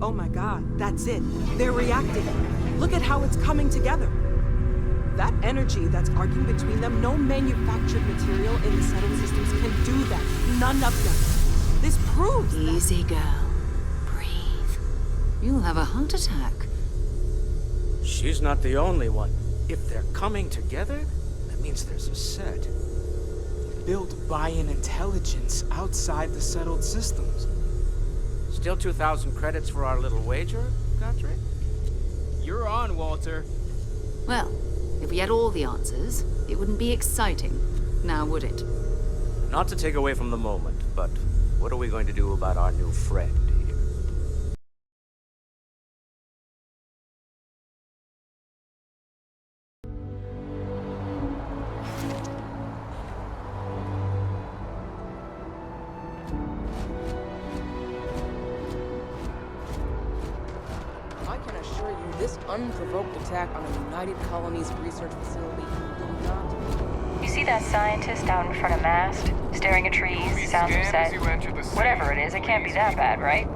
Oh my god, that's it. They're reacting. Look at how it's coming together. That energy that's arguing between them, no manufactured material in the settled systems can do that. None of them. This proves that... Easy, girl. Breathe. You'll have a heart attack. She's not the only one. If they're coming together, that means there's a set. Built by an intelligence outside the settled systems. Still 2,000 credits for our little wager, Godric? You're on, Walter. Well, if we had all the answers, it wouldn't be exciting, now would it? Not to take away from the moment, but what are we going to do about our new friend here? I can assure you, this unprovoked attack on a United Colonies research facility will not... You see that scientist out in front of Mast? Staring at trees, sounds upset. Whatever it is, it can't be that bad, right?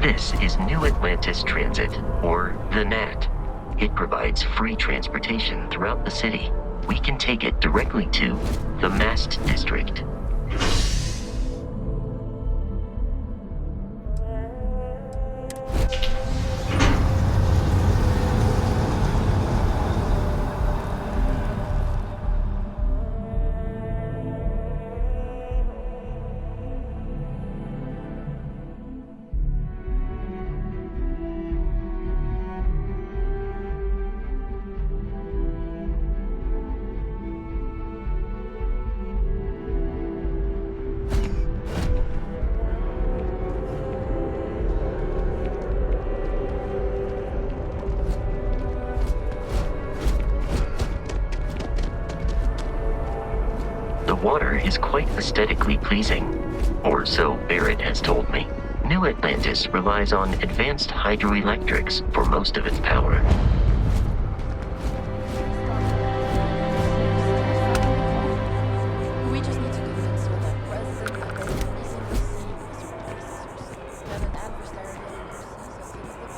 This is New Atlantis Transit, or the NAT. It provides free transportation throughout the city. We can take it directly to the Mast District. The water is quite aesthetically pleasing, or so Barrett has told me. New Atlantis relies on advanced hydroelectrics for most of its power. We just need to convince her that President Anderson isn't the same as her predecessors, that an adversary really sees us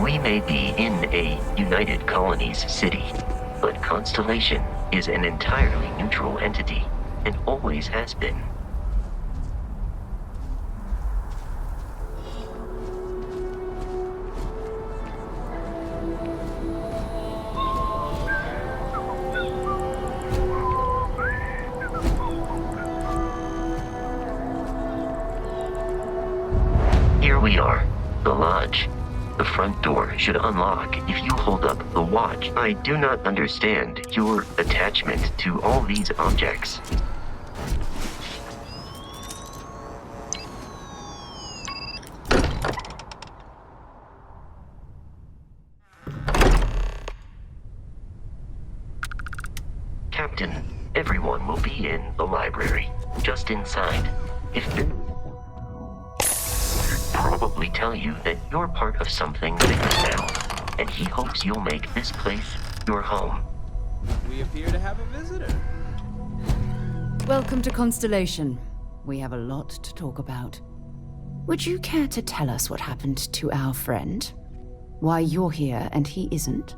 We may be in a United Colonies city, but Constellation is an entirely neutral entity, and always has been. Here we are, the lodge. The front door should unlock if you hold up the watch. I do not understand your attachment to all these objects. Captain, everyone will be in the library, just inside. If probably tell you that you're part of something bigger now, and he hopes you'll make this place your home. We appear to have a visitor. Welcome to Constellation. We have a lot to talk about. Would you care to tell us what happened to our friend? Why you're here and he isn't?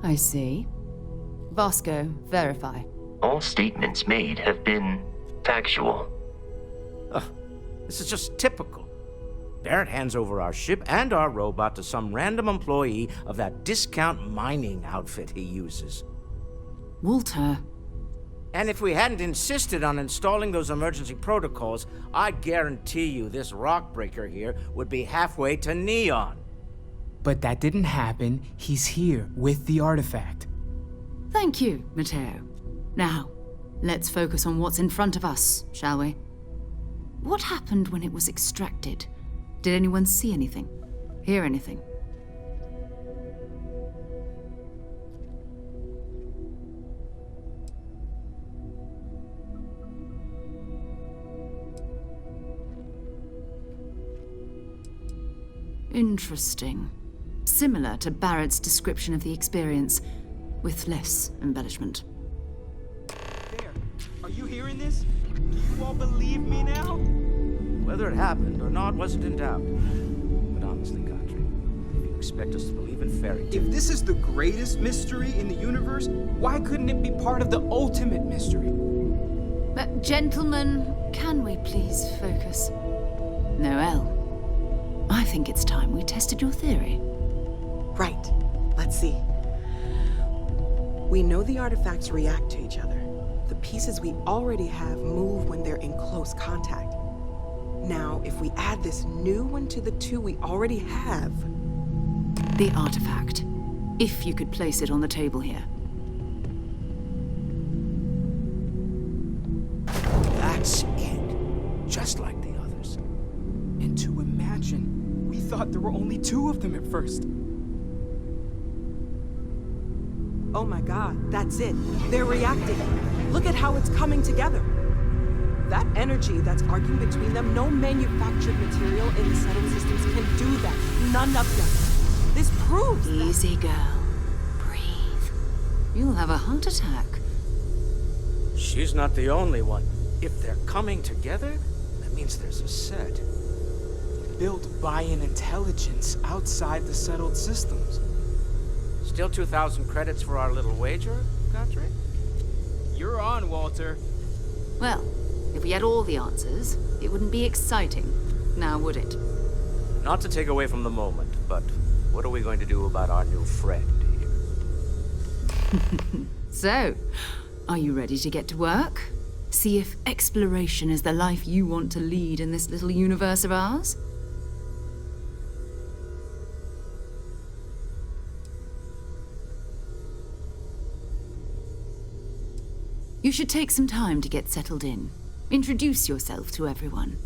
I see. Vasco, verify. All statements made have been factual. This is just typical. Barrett hands over our ship and our robot to some random employee of that discount mining outfit he uses. Walter. And if we hadn't insisted on installing those emergency protocols, I guarantee you this rock breaker here would be halfway to Neon. But that didn't happen. He's here with the artifact. Thank you, Matteo. Now, let's focus on what's in front of us, shall we? What happened when it was extracted? Did anyone see anything? Hear anything? Interesting. Similar to Barrett's description of the experience, with less embellishment. There. Are you hearing this? Do you all believe me now? Whether it happened or not wasn't in doubt. But honestly, Godfrey, if you expect us to believe in fairy tales... If this is the greatest mystery in the universe, why couldn't it be part of the ultimate mystery? But gentlemen, can we please focus? Noel, I think it's time we tested your theory. Right. Let's see. We know the artifacts react to each other. The pieces we already have move when they're in close contact. Now, if we add this new one to the two we already have... The artifact. If you could place it on the table here. That's it. Just like the others. And to imagine, we thought there were only two of them at first. Oh my god, that's it. They're reacting. Look at how it's coming together. That energy that's arguing between them, no manufactured material in the settled systems can do that. None of them. This proves that... Easy, girl. Breathe. You'll have a heart attack. She's not the only one. If they're coming together, that means there's a set. Built by an intelligence outside the settled systems. Still 2,000 credits for our little wager, Godfrey? You're on, Walter. Well, if we had all the answers, it wouldn't be exciting, now would it? Not to take away from the moment, but what are we going to do about our new friend here? So, are you ready to get to work? See if exploration is the life you want to lead in this little universe of ours? You should take some time to get settled in. Introduce yourself to everyone.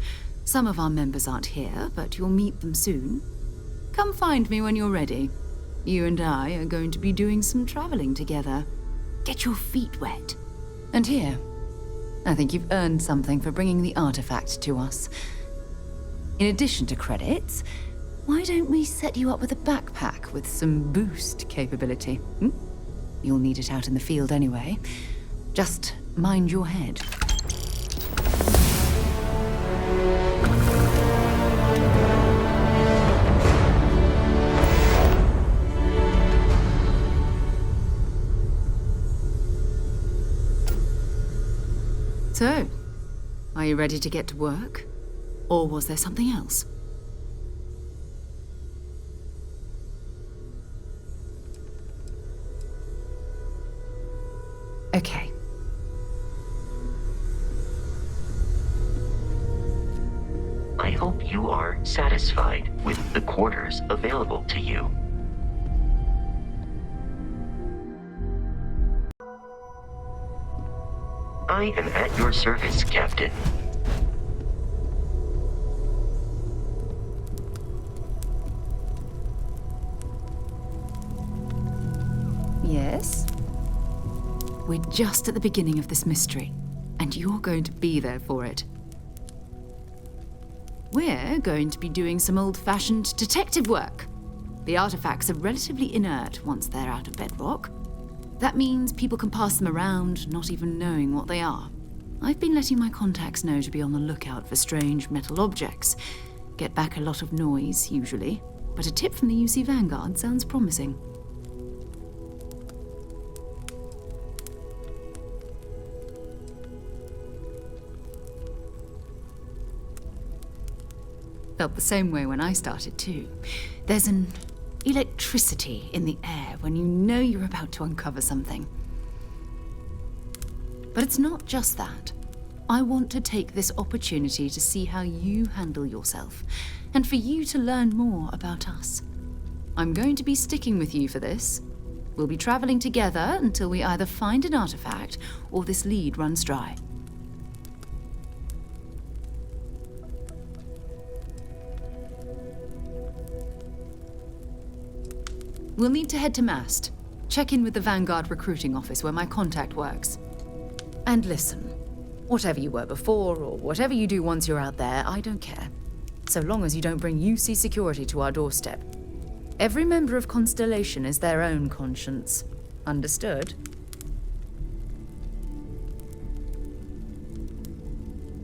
Some of our members aren't here, but you'll meet them soon. Come find me when you're ready. You and I are going to be doing some traveling together. Get your feet wet. And here, I think you've earned something for bringing the artifact to us. In addition to credits, why don't we set you up with a backpack with some boost capability? You'll need it out in the field anyway. Just mind your head. So, are you ready to get to work? Or was there something else? Okay. I hope you are satisfied with the quarters available to you. I am at your service, Captain. Yes? We're just at the beginning of this mystery, and you're going to be there for it. We're going to be doing some old-fashioned detective work. The artifacts are relatively inert once they're out of bedrock. That means people can pass them around, not even knowing what they are. I've been letting my contacts know to be on the lookout for strange metal objects. Get back a lot of noise, usually, but a tip from the UC Vanguard sounds promising. Felt the same way when I started, too. There's an electricity in the air when you know you're about to uncover something. But it's not just that. I want to take this opportunity to see how you handle yourself, and for you to learn more about us. I'm going to be sticking with you for this. We'll be traveling together until we either find an artifact or this lead runs dry. We'll need to head to Mast. Check in with the Vanguard recruiting office where my contact works. And listen, whatever you were before, or whatever you do once you're out there, I don't care. So long as you don't bring UC security to our doorstep. Every member of Constellation is their own conscience. Understood?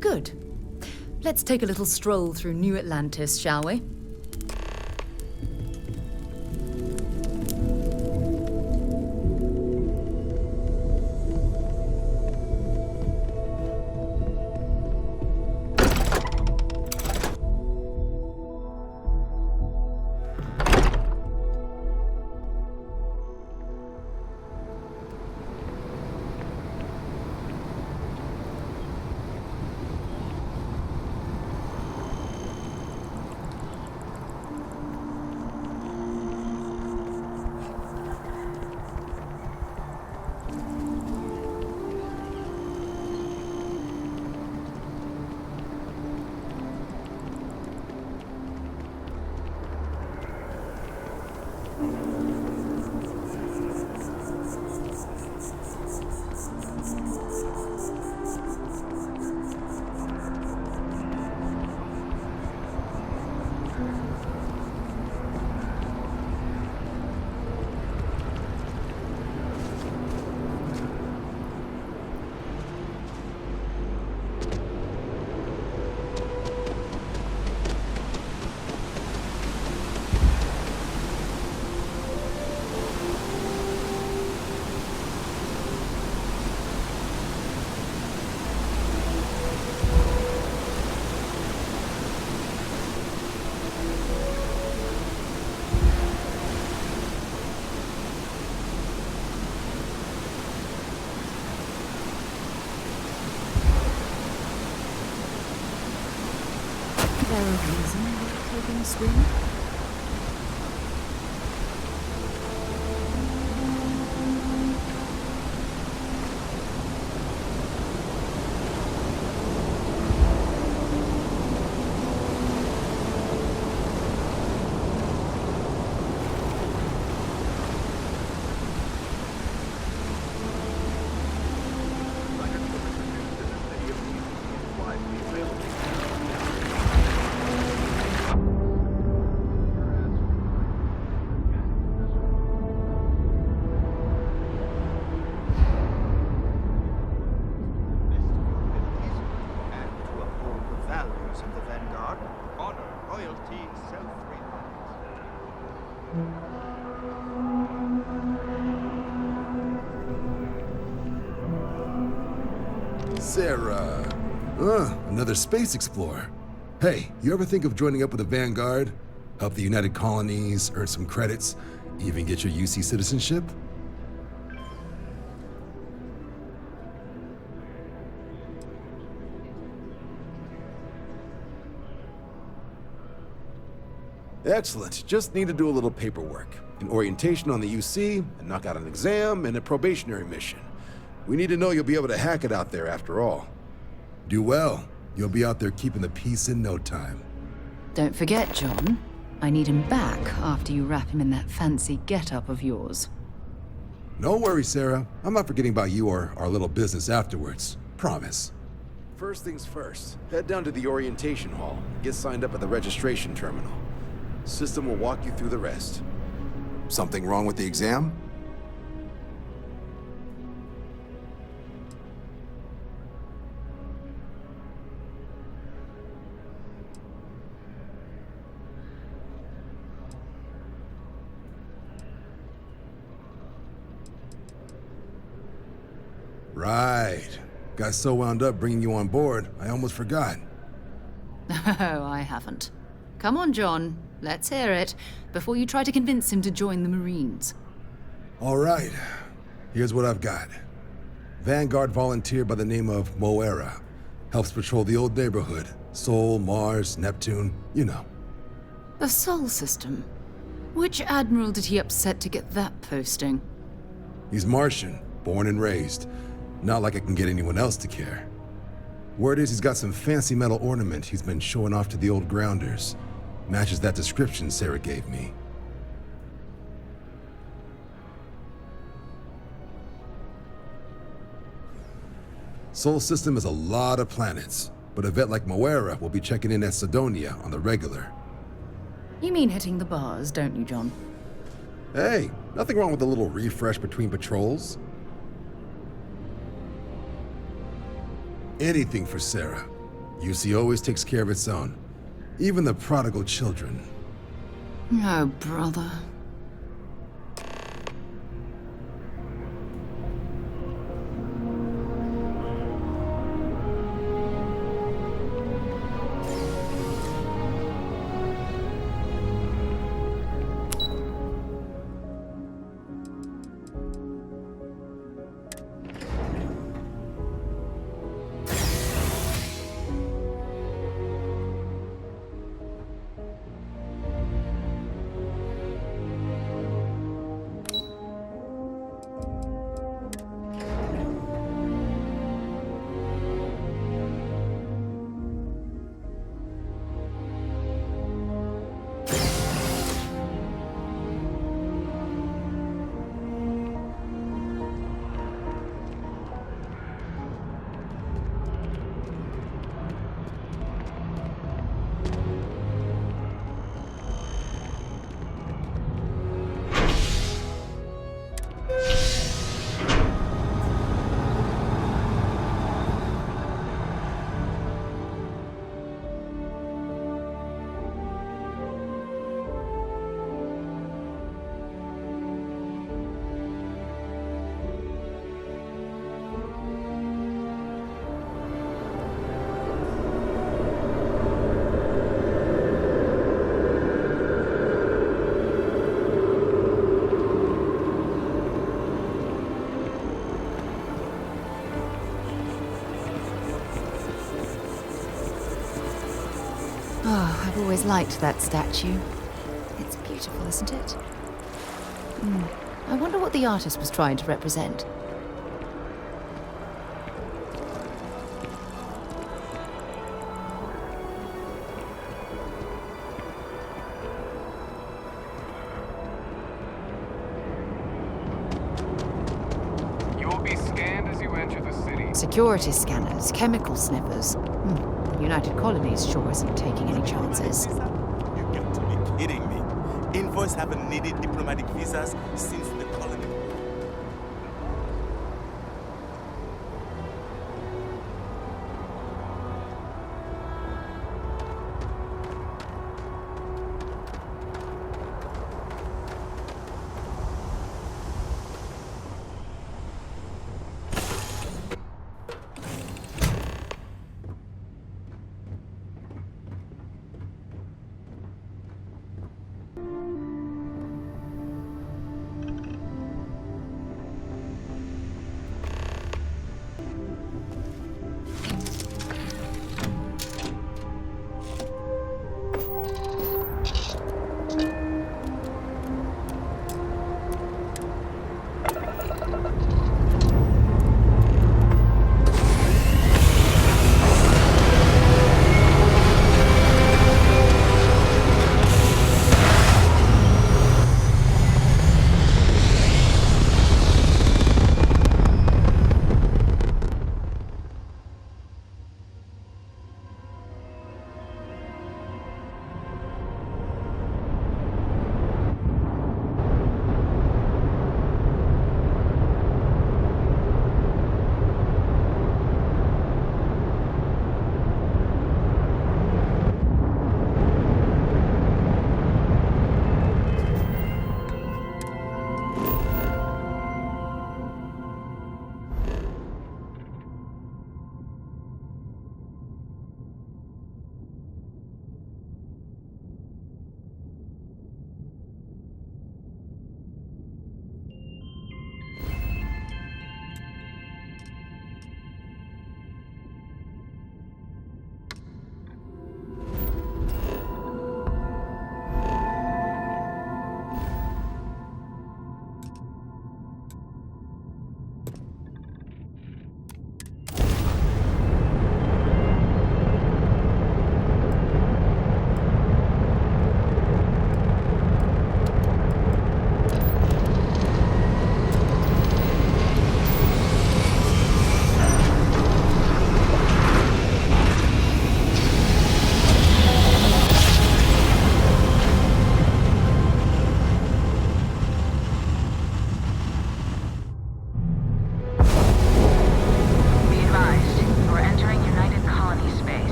Good. Let's take a little stroll through New Atlantis, shall we? There a reason we're taking a swim? Sarah. Another space explorer. Hey, you ever think of joining up with the Vanguard? Help the United Colonies, earn some credits, even get your UC citizenship? Excellent. Just need to do a little paperwork. An orientation on the UC, and knock out an exam, and a probationary mission. We need to know you'll be able to hack it out there after all. Do well. You'll be out there keeping the peace in no time. Don't forget, John. I need him back after you wrap him in that fancy get-up of yours. No worries, Sarah. I'm not forgetting about you or our little business afterwards. Promise. First things first, head down to the orientation hall. Get signed up at the registration terminal. System will walk you through the rest. Something wrong with the exam? Right. Got so wound up bringing you on board, I almost forgot. Oh, I haven't. Come on, John. Let's hear it, before you try to convince him to join the Marines. All right. Here's what I've got. Vanguard volunteer by the name of Moera. Helps patrol the old neighborhood. Sol, Mars, Neptune, you know. The Sol system. Which admiral did he upset to get that posting? He's Martian, born and raised. Not like I can get anyone else to care. Word is he's got some fancy metal ornament he's been showing off to the old grounders. Matches that description Sarah gave me. Sol system is a lot of planets, but a vet like Moera will be checking in at Sidonia on the regular. You mean hitting the bars, don't you, John? Hey, nothing wrong with a little refresh between patrols. Anything for Sarah. UC always takes care of its own. Even the prodigal children. Oh, brother. Oh, I've always liked that statue. It's beautiful, isn't it? I wonder what the artist was trying to represent. You will be scanned as you enter the city. Security scanners, chemical sniffers. The United Colonies sure isn't taking any chances. You got to be kidding me. Envoys haven't needed diplomatic visas since the colony.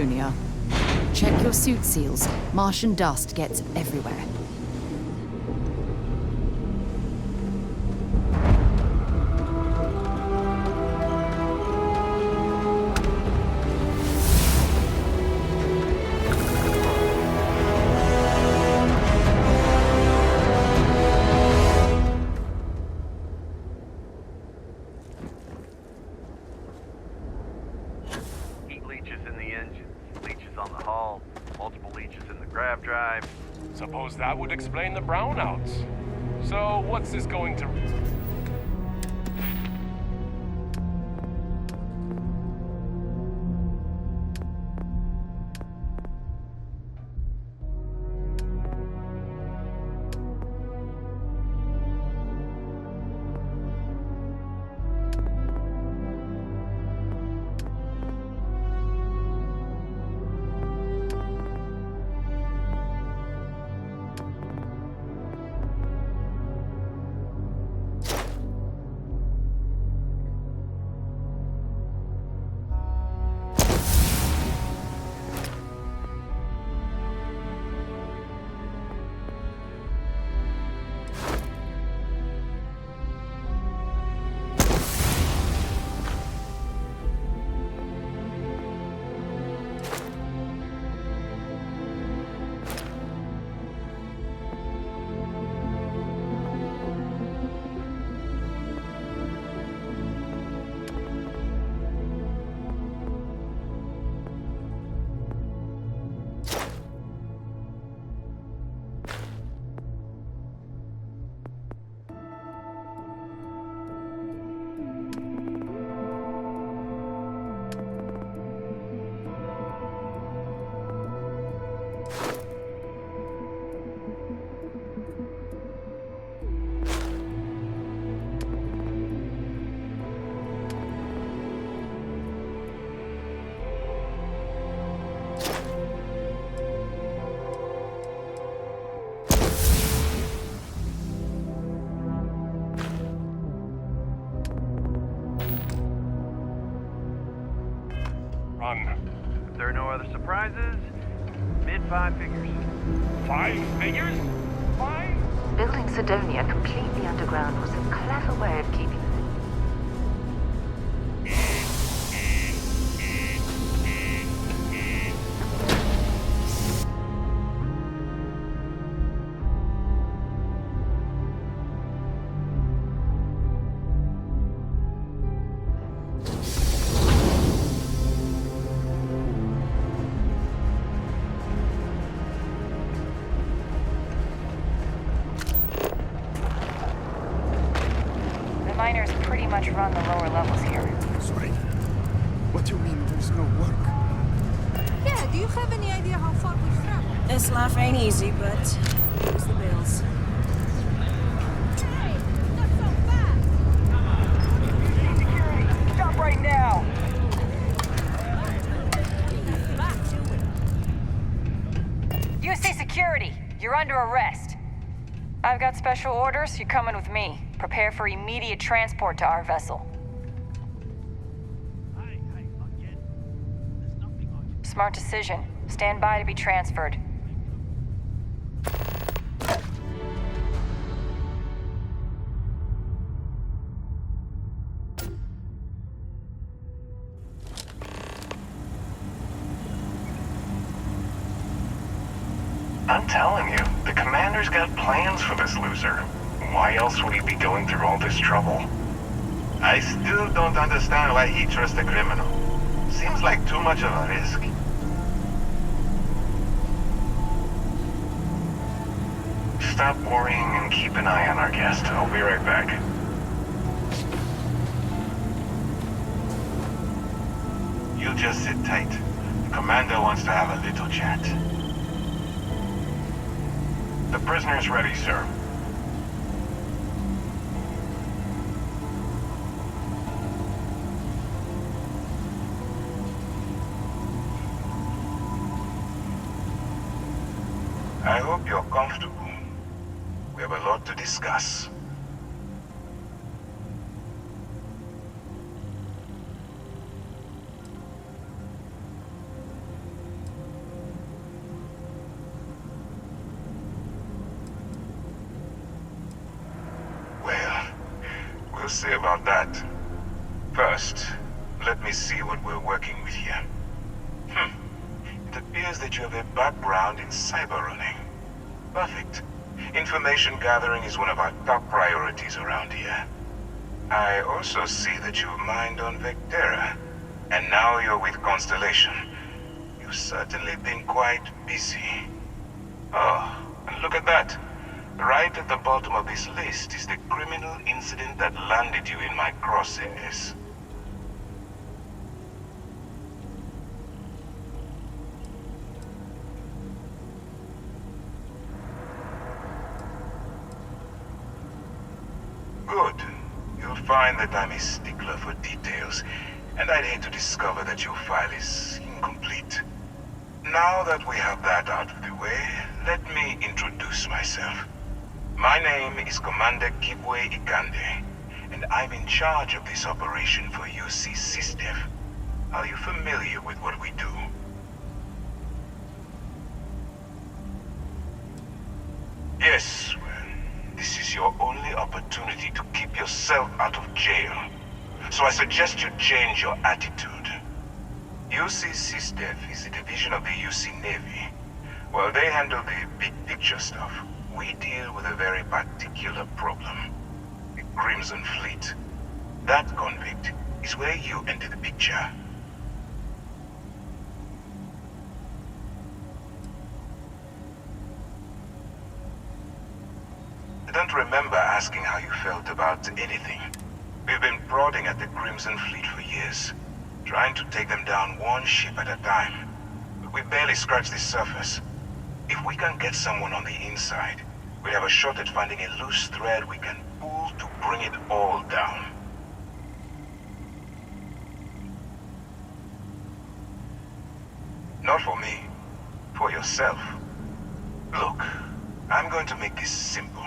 Sidonia. Check your suit seals. Martian dust gets everywhere. Suppose that would explain the brownouts. So, what's this going to... If there are no other surprises, mid-5 figures. 5 figures? 5? Building Sidonia completely underground was a clever way of keeping... Miners pretty much run the lower levels here. Sorry. What do you mean there's no work? Yeah, do you have any idea how far we've traveled? This life ain't easy, but here's the bills. Hey, not so fast! Security, stop right now! UC security, you're under arrest. I've got special orders, you're coming with me. Prepare for immediate transport to our vessel. Smart decision. Stand by to be transferred. I'm telling you, the commander's got plans for this loser. Why else would he be going through all this trouble? I still don't understand why he trusts a criminal. Seems like too much of a risk. Stop worrying and keep an eye on our guest. I'll be right back. You just sit tight. The commander wants to have a little chat. The prisoner's ready, sir. I hope you're comfortable. We have a lot to discuss. we'll see about that. First, let me see what we're working with here. It appears that you have a background in cyber running. Perfect. Information gathering is one of our top priorities around here. I also see that you mined on Vectera, and now you're with Constellation. You've certainly been quite busy. Oh, and look at that. Right at the bottom of this list is the criminal incident that landed you in my crosshairs. Good. You'll find that I'm a stickler for details, and I'd hate to discover that your file is incomplete. Now that we have that out of the way, let me introduce myself. My name is Commander Kibwe Ikande, and I'm in charge of this operation for UC SysDev. Are you familiar with what we do? Yes, well, this is your only opportunity to keep yourself out of jail. So I suggest you change your attitude. UC SysDev is a division of the UC Navy. While they handle the big picture stuff, we deal with a very particular problem. The Crimson Fleet. That convict is where you enter the picture. I don't remember asking how you felt about anything. We've been prodding at the Crimson Fleet for years, trying to take them down one ship at a time. But we barely scratched the surface. If we can get someone on the inside, we have a shot at finding a loose thread we can pull to bring it all down. Not for me. For yourself. Look, I'm going to make this simple.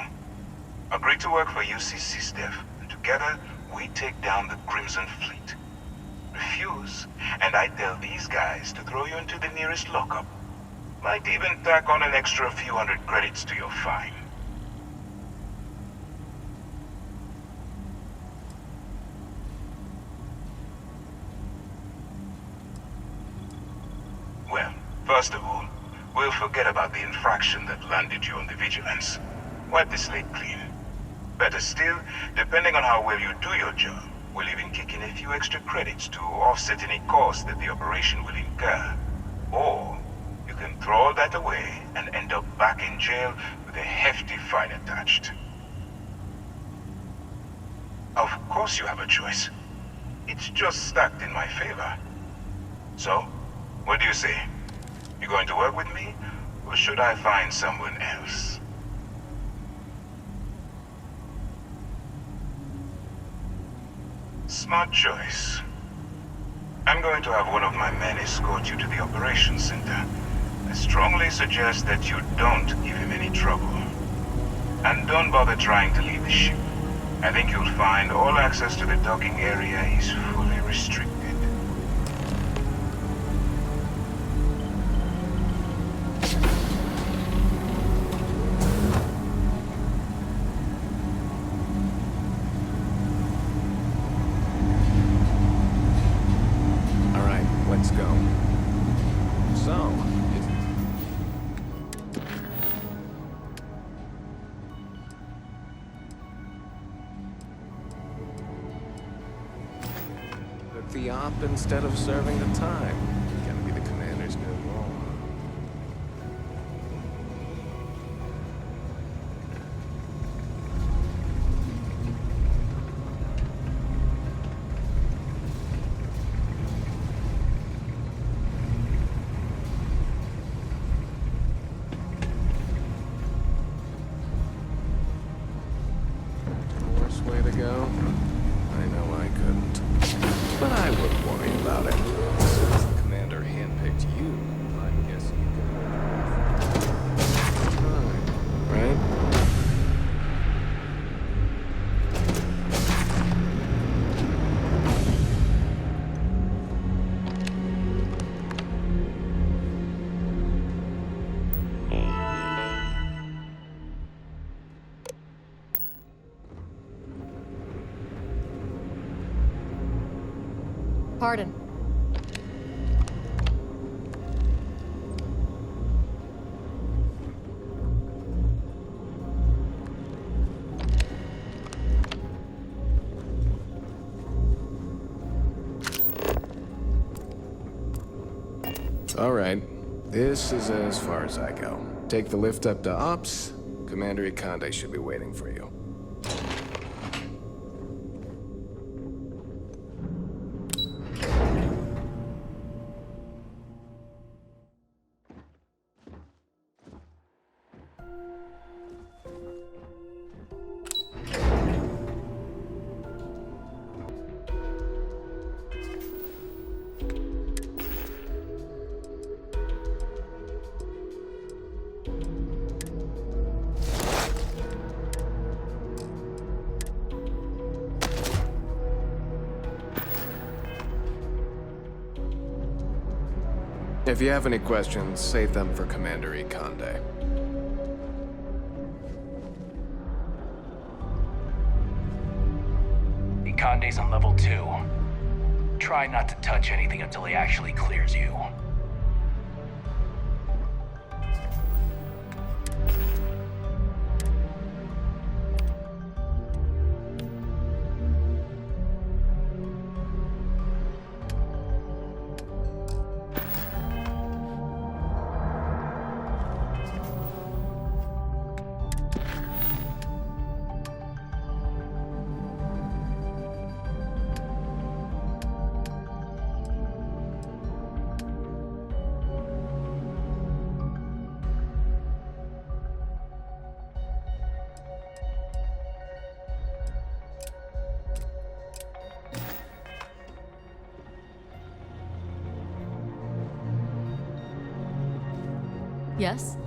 Agree to work for UC SysDev, and together we take down the Crimson Fleet. Refuse, and I tell these guys to throw you into the nearest lockup. Might even tack on an extra few hundred credits to your fine. Well, first of all, we'll forget about the infraction that landed you on the Vigilance. Wipe the slate clean. Better still, depending on how well you do your job, we'll even kick in a few extra credits to offset any cost that the operation will incur. Or you can throw all that away and end up back in jail with a hefty fine attached. Of course you have a choice. It's just stacked in my favor. So, what do you say? You going to work with me, or should I find someone else? Smart choice. I'm going to have one of my men escort you to the operations center. I strongly suggest that you don't give him any trouble. And don't bother trying to leave the ship. I think you'll find all access to the docking area is fully restricted. All right, let's go. So, took the op instead of serving the time. Gonna be the commander's new role. Worst way to go? I know I couldn't. But I wouldn't worry about it. Since the commander handpicked you, I guess you could. Right? Pardon. All right. This is as far as I go. Take the lift up to Ops. Commander Ikande should be waiting for you. If you have any questions, save them for Commander Ikande. Ikande's on level 2. Try not to touch anything until he actually clears you. Yes?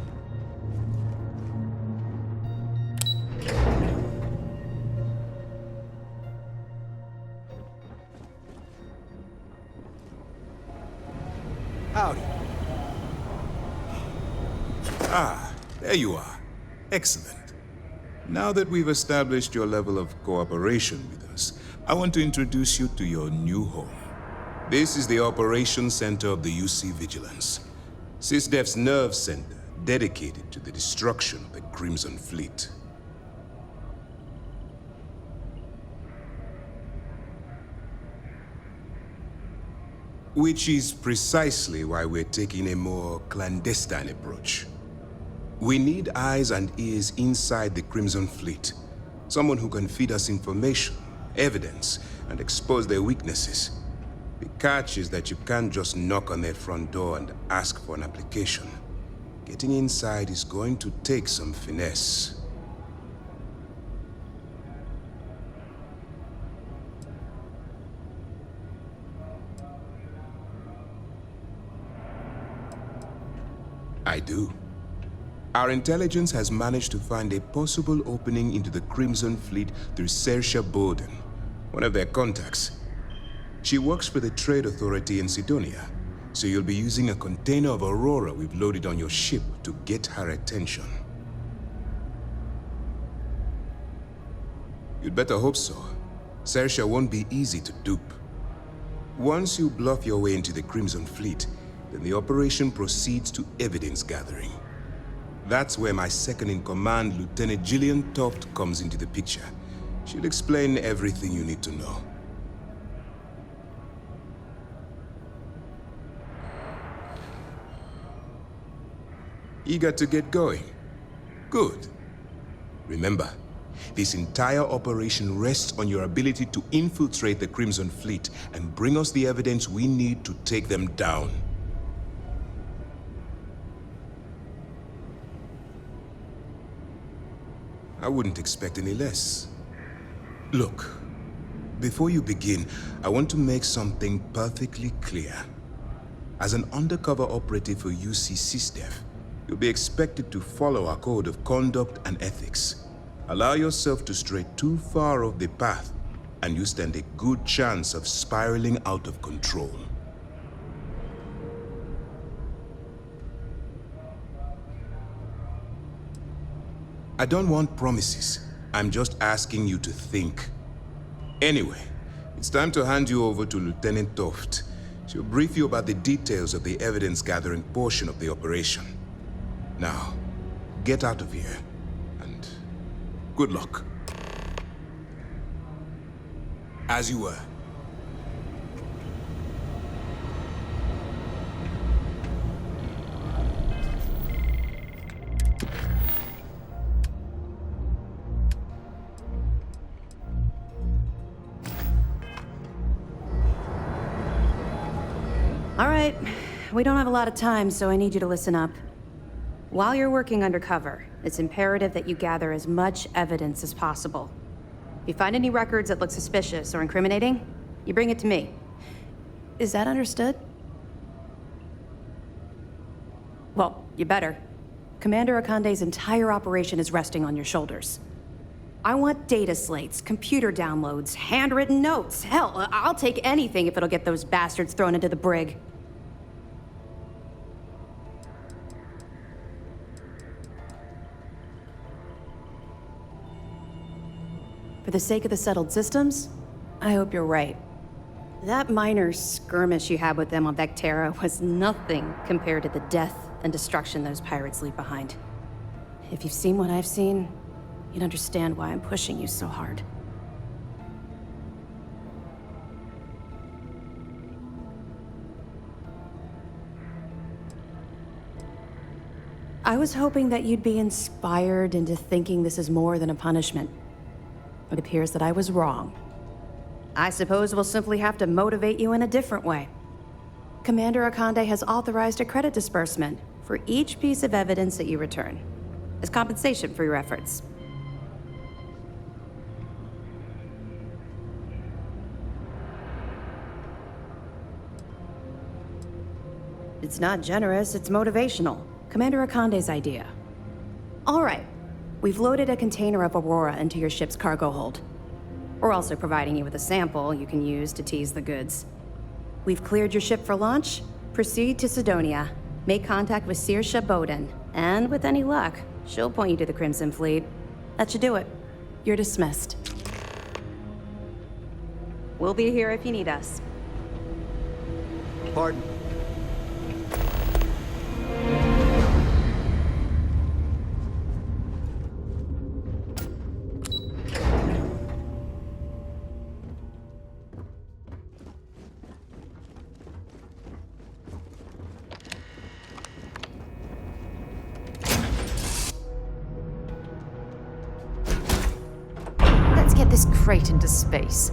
Howdy. Ah, there you are. Excellent. Now that we've established your level of cooperation with us, I want to introduce you to your new home. This is the Operations Center of the UC Vigilance. SysDef's nerve center, dedicated to the destruction of the Crimson Fleet. Which is precisely why we're taking a more clandestine approach. We need eyes and ears inside the Crimson Fleet. Someone who can feed us information, evidence, and expose their weaknesses. The catch is that you can't just knock on their front door and ask for an application. Getting inside is going to take some finesse. I do. Our intelligence has managed to find a possible opening into the Crimson Fleet through Saoirse Bowden, one of their contacts. She works for the Trade Authority in Sidonia, so you'll be using a container of Aurora we've loaded on your ship to get her attention. You'd better hope so. Saoirse won't be easy to dupe. Once you bluff your way into the Crimson Fleet, then the operation proceeds to evidence gathering. That's where my second-in-command, Lieutenant Gillian Toft, comes into the picture. She'll explain everything you need to know. Eager to get going? Good. Remember, this entire operation rests on your ability to infiltrate the Crimson Fleet and bring us the evidence we need to take them down. I wouldn't expect any less. Look, before you begin, I want to make something perfectly clear. As an undercover operative for UC SysDef, you'll be expected to follow our code of conduct and ethics. Allow yourself to stray too far off the path, and you stand a good chance of spiraling out of control. I don't want promises. I'm just asking you to think. Anyway, It's time to hand you over to Lieutenant Toft. She'll brief you about the details of the evidence-gathering portion of the operation. Now, get out of here, and good luck. As you were. All right, we don't have a lot of time, so I need you to listen up. While you're working undercover, it's imperative that you gather as much evidence as possible. If you find any records that look suspicious or incriminating, you bring it to me. Is that understood? Well, you better. Commander Akande's entire operation is resting on your shoulders. I want data slates, computer downloads, handwritten notes. Hell, I'll take anything if it'll get those bastards thrown into the brig. For the sake of the settled systems, I hope you're right. That minor skirmish you had with them on Vectera was nothing compared to the death and destruction those pirates leave behind. If you've seen what I've seen, you'd understand why I'm pushing you so hard. I was hoping that you'd be inspired into thinking this is more than a punishment. It appears that I was wrong. I suppose we'll simply have to motivate you in a different way. Commander Akande has authorized a credit disbursement for each piece of evidence that you return, as compensation for your efforts. It's not generous, it's motivational. Commander Akande's idea. All right. We've loaded a container of Aurora into your ship's cargo hold. We're also providing you with a sample you can use to tease the goods. We've cleared your ship for launch. Proceed to Sidonia. Make contact with Saoirse Bowden. And with any luck, she'll point you to the Crimson Fleet. That should do it. You're dismissed. We'll be here if you need us. Pardon. Let's get this crate into space.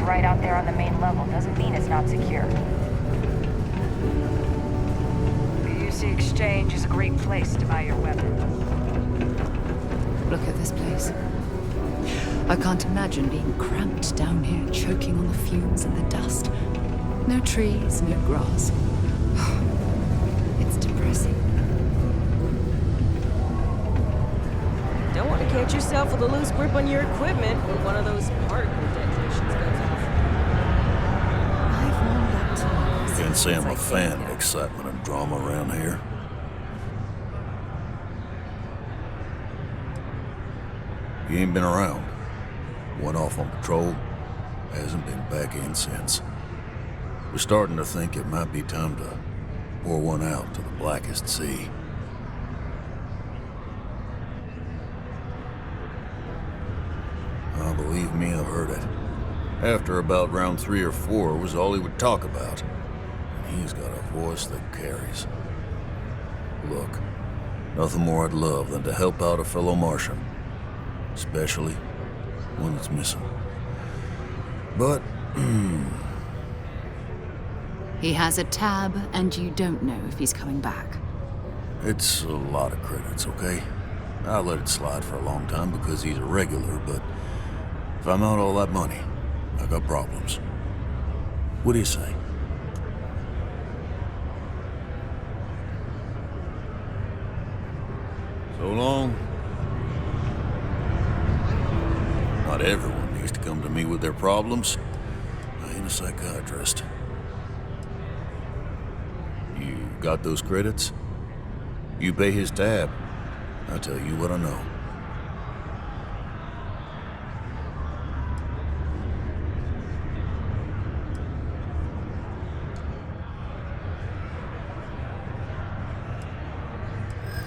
right out there on the main level doesn't mean it's not secure. The UC Exchange is a great place to buy your weapons. Look at this place. I can't imagine being cramped down here, choking on the fumes and the dust. No trees, no grass. It's depressing. Don't want to catch yourself with a loose grip on your equipment when one of those particle detonations goes off. I've known that too. Can't say I'm a fan of excitement and drama around here. He ain't been around. Went off on patrol. Hasn't been back in since. We're starting to think it might be time to pour one out to the blackest sea. Oh, believe me, I've heard it. After about round 3 or 4 was all he would talk about. And he's got a voice that carries. Look, nothing more I'd love than to help out a fellow Martian. Especially one that's missing. But, He has a tab, and you don't know if he's coming back. it's a lot of credits, okay? I let it slide for a long time because he's a regular, but if I'm out all that money, I got problems. What do you say? So long. Not everyone needs to come to me with their problems. I ain't a psychiatrist. You got those credits? You pay his tab. I'll tell you what I know.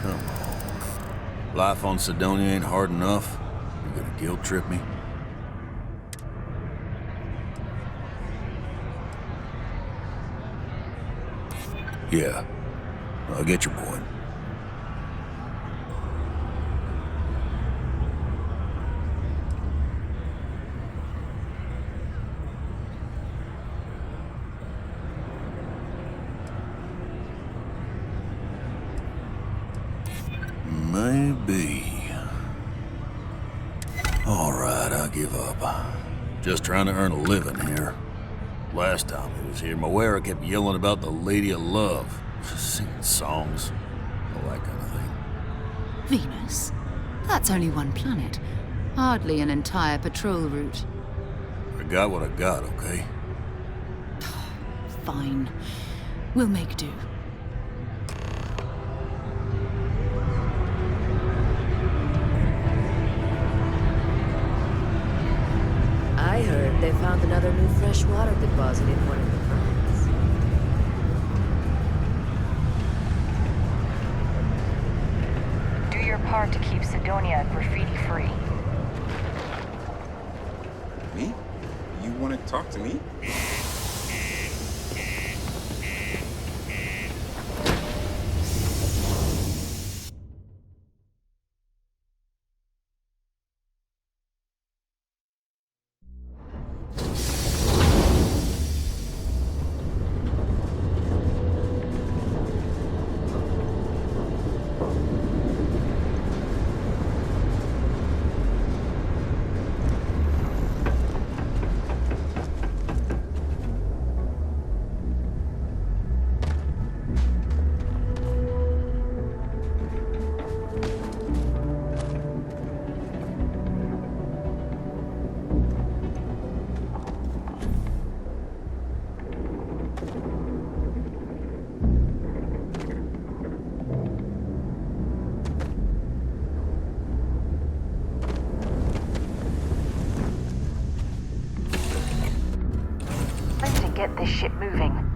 Come on. Life on Sidonia ain't hard enough. You gonna guilt trip me? Yeah, I get your point. Maybe. All right, I give up. Just trying to earn a living here. Last time he was here, Moira kept yelling about the Lady of Love, singing songs, all that kind of thing. Venus? That's only one planet. Hardly an entire patrol route. I got what I got, okay? Fine. We'll make do. I heard they found another new freshwater deposit in one of the mines. Do your part to keep Sidonia graffiti-free. Me? You want to talk to me? Get this ship moving.